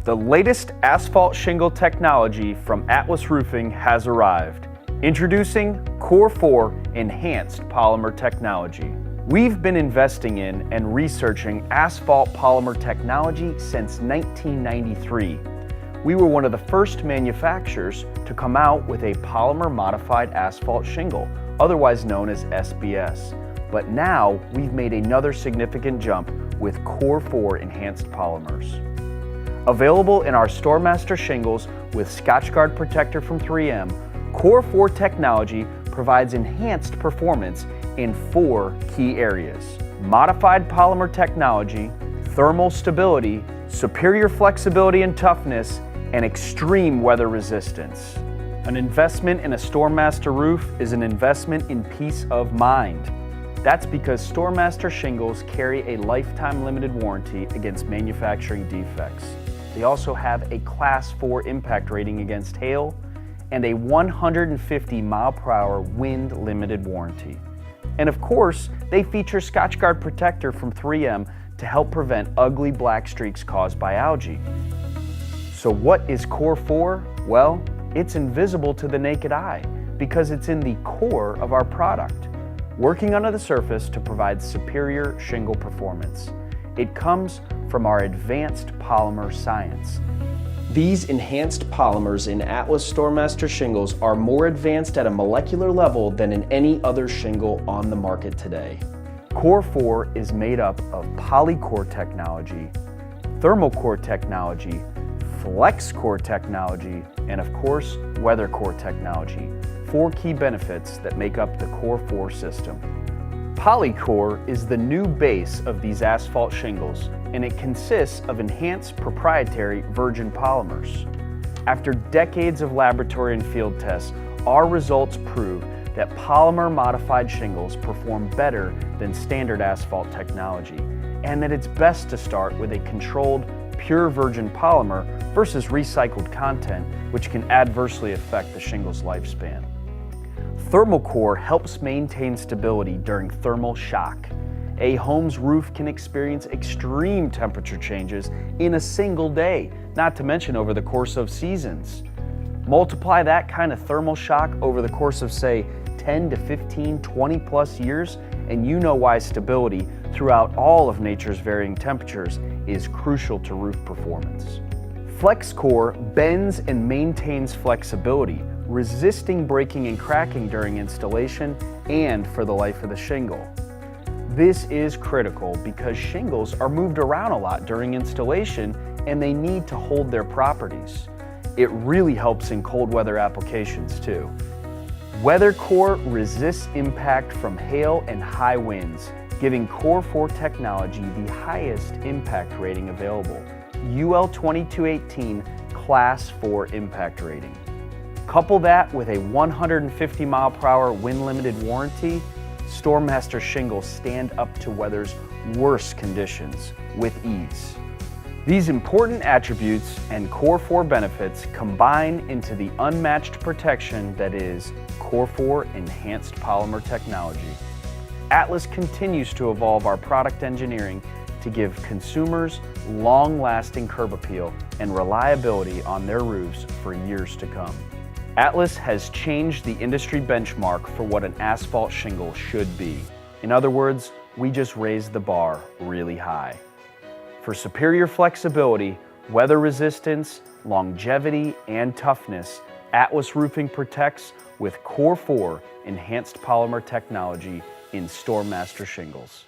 The latest asphalt shingle technology from Atlas Roofing has arrived. Introducing Core4 Enhanced Polymer Technology. We've been investing in and researching asphalt polymer technology since 1993. We were one of the first manufacturers to come out with a polymer modified asphalt shingle, otherwise known as SBS. But now we've made another significant jump with Core4 Enhanced Polymers. Available in our StoreMaster shingles with Scotchgard protector from 3M, Core4 technology provides enhanced performance in 4 key areas: modified polymer technology, thermal stability, superior flexibility and toughness, and extreme weather resistance. An investment in a StoreMaster roof is an investment in peace of mind. That's because StoreMaster shingles carry a lifetime limited warranty against manufacturing defects. They also have a Class 4 impact rating against hail and a 150 mile/hour wind limited warranty. And of course, they feature Scotchgard protector from 3M to help prevent ugly black streaks caused by algae. So what is Core4? Well, it's invisible to the naked eye because it's in the core of our product, working under the surface to provide superior shingle performance. It comes from our advanced polymer science. These enhanced polymers in Atlas StoreMaster shingles are more advanced at a molecular level than in any other shingle on the market today. Core4 is made up of Polycore technology, Thermocore technology, FlexCore technology, and of course, WeatherCore technology. 4 key benefits that make up the Core4 system. Polycore is the new base of these asphalt shingles, and it consists of enhanced proprietary virgin polymers. After decades of laboratory and field tests, our results prove that polymer modified shingles perform better than standard asphalt technology, and that it's best to start with a controlled, pure virgin polymer versus recycled content, which can adversely affect the shingle's lifespan. Thermocore helps maintain stability during thermal shock. A home's roof can experience extreme temperature changes in a single day, not to mention over the course of seasons. Multiply that kind of thermal shock over the course of, say, 10 to 15, 20 plus years, and you know why stability throughout all of nature's varying temperatures is crucial to roof performance. FlexCore bends and maintains flexibility, resisting breaking and cracking during installation and for the life of the shingle. This is critical because shingles are moved around a lot during installation and they need to hold their properties. It really helps in cold weather applications too. WeatherCore resists impact from hail and high winds, giving Core4 technology the highest impact rating available, UL 2218 Class 4 impact rating. Couple that with a 150 mile/hour wind limited warranty, StoreMaster shingles stand up to weather's worst conditions with ease. These important attributes and Core4 benefits combine into the unmatched protection that is Core4 Enhanced Polymer Technology. Atlas continues to evolve our product engineering to give consumers long-lasting curb appeal and reliability on their roofs for years to come. Atlas has changed the industry benchmark for what an asphalt shingle should be. In other words, we just raised the bar really high. For superior flexibility, weather resistance, longevity, and toughness, Atlas Roofing protects with Core4 Enhanced Polymer Technology in StoreMaster shingles.